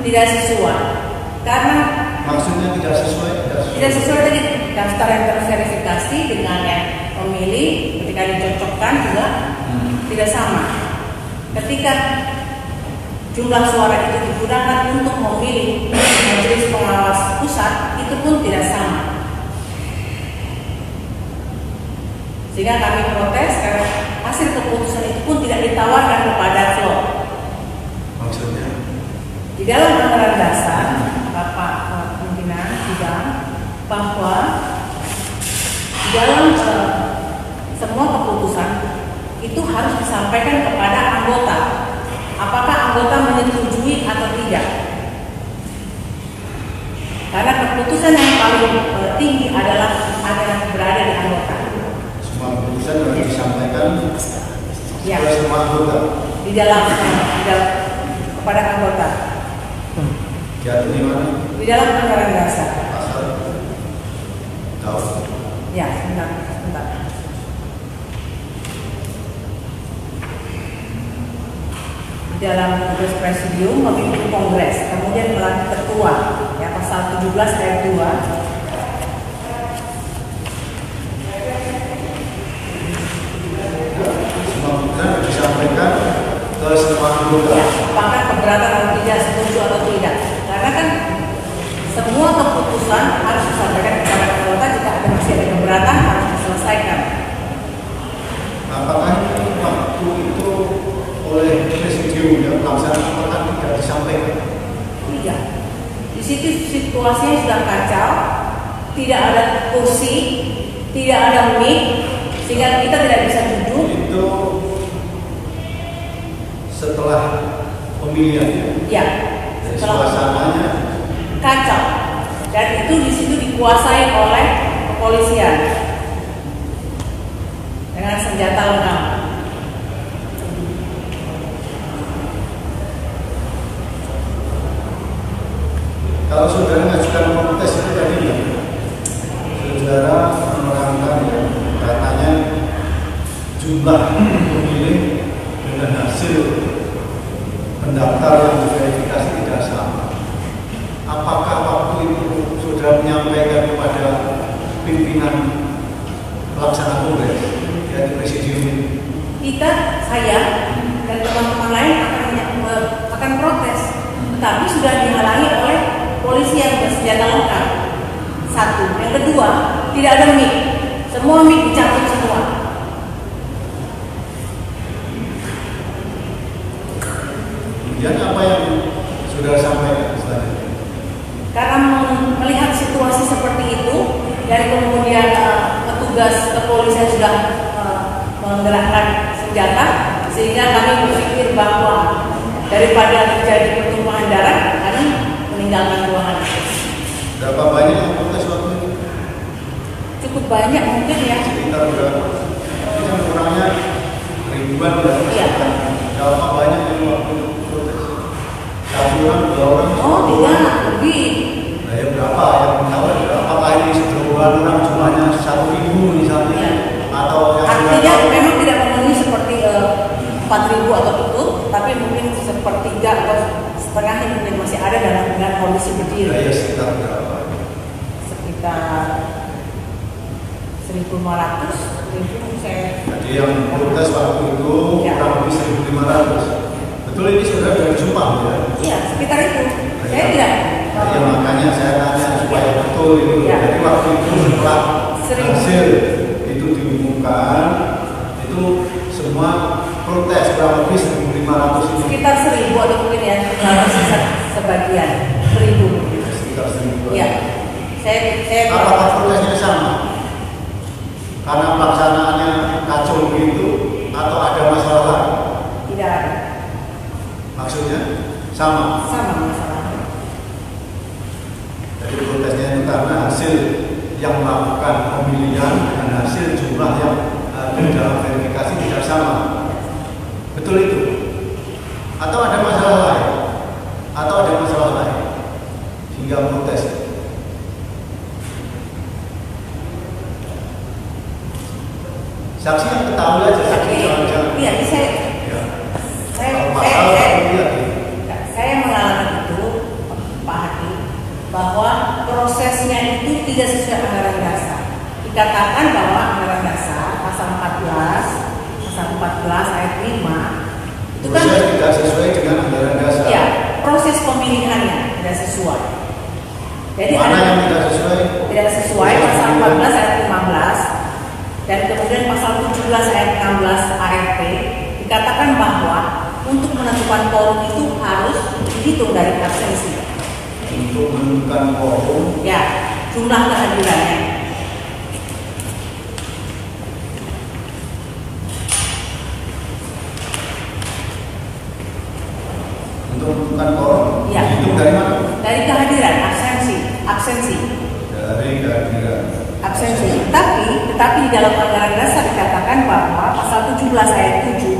tidak sesuai. Karena maksudnya tidak sesuai tadi daftar yang terverifikasi dengan yang pemilih ketika dicocokkan juga tidak sama. Ketika jumlah suara itu digunakan untuk memilih majelis pengawas pusat, itu pun tidak sama. Sehingga kami protes karena hasil keputusan itu pun tidak ditawarkan kepada Flo. maksudnya Di dalam anggaran dasar, Bapak pimpinan sidang, bahwa di dalam semua keputusan itu harus disampaikan kepada anggota. Apakah anggota menyetujui atau tidak? Karena keputusan yang paling tinggi adalah berada di anggota. semua keputusan harus disampaikan Ya. oleh semua anggota. Di dalam kepada anggota. Diatur di mana? Di dalam anggaran dasar. Pasal tahu. Ya, sebentar. Di dalam tugas presidium memimpin kongres, kemudian melantik ketua, ya pasal 17 ayat 2. Semua keputusan harus disampaikan ke semua anggota. Ya, apakah keberatan atau tidak, setuju atau tidak? Karena kan semua keputusan harus disampaikan kepada anggota. Jika masih ada keberatan harus diselesaikan. Apakah waktu itu oleh presidium yang pelaksanaan apakah tidak disampaikan? Tidak. Di situ situasinya sudah kacau, tidak ada kursi, tidak ada mic, sehingga kita tidak bisa duduk. Itu setelah pemilihan, Ya, dari setelah suasananya kacau, dan itu di situ dikuasai oleh kepolisian dengan senjata lengkap. kalau saudara mengajukan protes itu tadi ya, saudara menerangkan ya, katanya jumlah pemilih dengan hasil pendaftar yang diverifikasi tidak sama. Apakah waktu itu saudara menyampaikan kepada pimpinan pelaksana kongres dari presidium ini? Saya dan teman-teman lain akan protes, tetapi sudah dihalangi oleh polisi yang bersenjata lengkap. Satu, yang kedua, tidak ada mic, semua mic dicabut semua. Kemudian apa yang saudara sampaikan selanjutnya? Karena melihat situasi seperti itu, dan kemudian petugas kepolisian sudah menggerakkan senjata, sehingga kami berpikir bahwa daripada terjadi pertumpahan darah, kami meninggalkan ruangan. Berapa banyak yang protes waktu itu? Cukup banyak mungkin ya. Sekitar berapa? Ini kan kurangnya ribuan ya. Iya. Berapa banyak yang waktu itu protes? Satu orang, dua orang? Oh tidak, lebih. Nah ya berapa yang menawar? Apakah ini segerombolan orang jumlahnya 1.000 misalnya? Iya. Atau yang Artinya memang tidak memenuhi seperti 4.000 atau itu, tapi mungkin sepertiga atau setengahnya mungkin masih ada dengan kondisi berdiri. ya sekitar berapa? Sekitar 1.500, 1.000 saya. Jadi yang protes waktu itu Ya. kurang lebih 1.500. Betul ini sudah dari Sumpah ya? Iya, sekitar itu. Saya tidak. Ya makanya saya tanya supaya betul itu. Ya. Jadi waktu itu setelah Sering. hasil itu diumumkan, itu semua protes kurang lebih 1.500 itu. Sekitar 1.000 atau mungkin ya, sisa sebagian 1.000. Sekitar 1.000. Iya. Saya Apakah protesnya sama? Karena pelaksanaannya kacau begitu atau ada masalah lain? tidak ada. Maksudnya sama. Sama masalahnya. Jadi protesnya itu karena hasil yang melakukan pemilihan dengan hasil jumlah yang ada dalam verifikasi tidak sama. Betul itu? Atau ada masalah lain? Atau ada masalah lain? Hingga protes. Saksi yang ketahui aja, saksi jangan-jangan. Iya, saya Ya. saya Kalau saya, masalah saya, lihat ya. saya mengalami itu dikatakan bahwa anggaran dasar pasal 14 ayat 5 itu kan proses tidak sesuai dengan anggaran dasar. Ya, proses pemilihannya tidak sesuai. Jadi mana yang tidak sesuai? Tidak sesuai pasal 14 ayat 15 dan kemudian pasal 17 ayat 16 ART dikatakan bahwa untuk menentukan quorum itu harus dihitung dari absensi. Untuk menentukan quorum, ya, jumlah kehadirannya. Untuk menentukan quorum, ya. Dihitung dari mana? Dari kehadiran, absensi. Dari kehadiran. Absensi. Tetapi di dalam anggaran dasar dikatakan bahwa pasal 17 ayat 7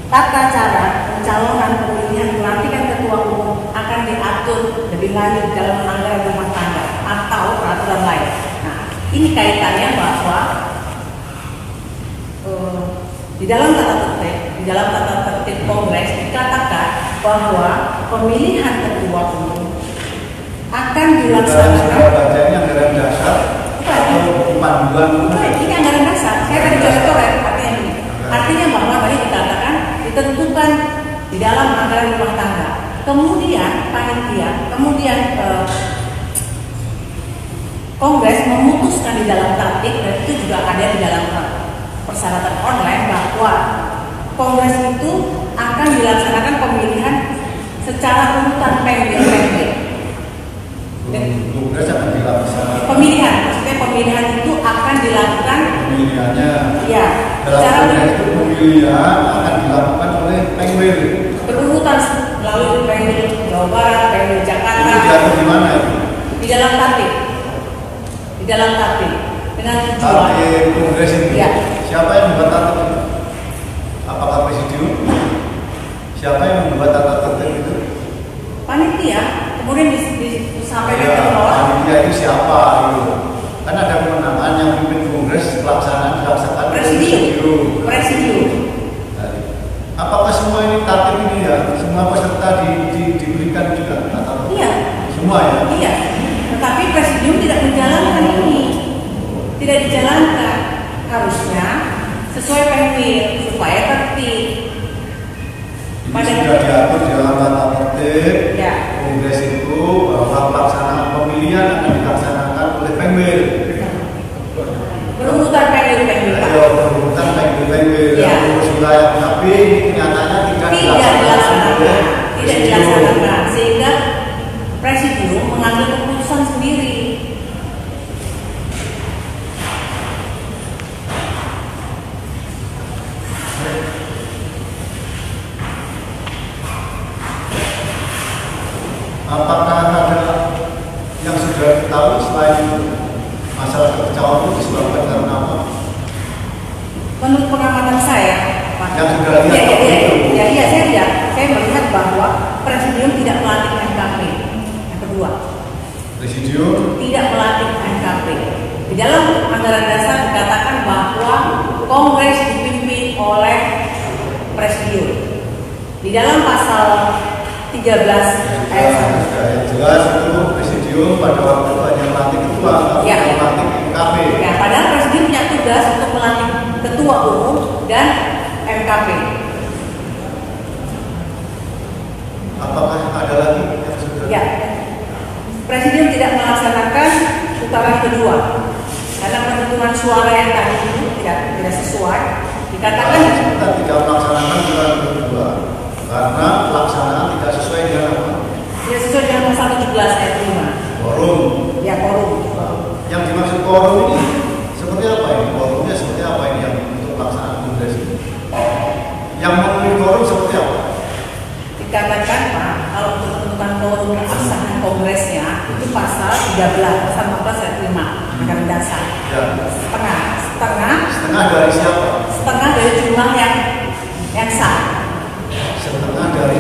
tata cara pencalonan pemilihan pelantikan ketua umum akan diatur lebih lanjut dalam anggaran rumah tangga atau peraturan lain. Nah, ini kaitannya bahwa di dalam tata tertib Kongres dikatakan bahwa pemilihan ketua umum akan dilaksanakan. Bacanya anggaran dasar atau panduan? Ini anggaran dasar. Saya tadi coret-coret artinya ini. Artinya bahwa tadi dikatakan ditentukan di dalam anggaran rumah tangga. Kemudian panitia, Kongres memutuskan di dalam tatip dan itu juga ada di dalam persyaratan online bahwa Kongres itu akan dilaksanakan pemilihan secara urutan pendek. Kongres akan dilaksanakan. Maksudnya pemilihan itu akan dilakukan. Pemilihannya. Ya. Dalam itu pemilihan akan dilakukan oleh Pengwil. Berurutan melalui Pengwil Jawa Barat, Pengwil Jakarta. Itu diatur di mana itu? Di dalam tatip. Dengan tujuan. Tatip Kongres itu. Ya. Siapa yang membuat tatip itu? Apakah presidium? Siapa yang membuat tata tertib itu? Panitia. Kemudian disampaikan Ya, ke bawah. panitia itu siapa itu? Kan ada kemenangan yang pimpin Kongres pelaksanaan dilaksanakan Presidium. Apakah semua ini tatip ini ya? Semua peserta diberikan juga tata tertib? Iya. Semua ya? Iya. Tetapi presidium tidak menjalankan ini. Tidak dijalankan. Harusnya sesuai Pengwil supaya tertib. Ini sudah diatur di dalam tata tertib. Ya. Kongres itu bahwa pelaksanaan pemilihan akan dilaksanakan oleh Pengwil. Berurutan Pengwil. Ayo berurutan Pengwil. Ya. Urus wilayah, tapi nyatanya tidak dilaksanakan. Tidak dilaksanakan sehingga presidium mengambil keputusan sendiri. Apakah ada yang sudah tahu selain masalah kekecauan itu disebabkan karena apa? Menurut pengamatan saya, Pak. Yang sudah lihat saya melihat bahwa presidium tidak melatih NKP. Yang kedua, presidium tidak melatih NKP. Di dalam anggaran dasar dikatakan bahwa Kongres dipimpin oleh presidium. Di dalam pasal 13 ayat 1. jelas itu presidium pada waktu itu hanya melatih ketua, Ya. melatih MKP. Ya, padahal presidium punya tugas untuk melatih ketua umum dan MKP. Apakah ada lagi yang sudah? Ya, presidium tidak melaksanakan putaran kedua karena penghitungan suara yang tadi itu tidak sesuai. Dikatakan Kita tidak melaksanakan putaran kedua karena pelaksanaan tidak sesuai dengan apa? tidak sesuai dengan pasal 17 ayat 5. Quorum. Ya, quorum. Yang dimaksud quorum ini seperti apa ini? Quorumnya seperti apa ini yang untuk pelaksanaan kongres ini? Yang memenuhi quorum seperti apa? Dikatakan Pak, kalau untuk menentukan quorum pelaksanaan kongresnya itu pasal 13, pasal 14 ayat 5 anggaran dasar. Ya. Setengah dari siapa? setengah dari jumlah yang sah. Setengah dari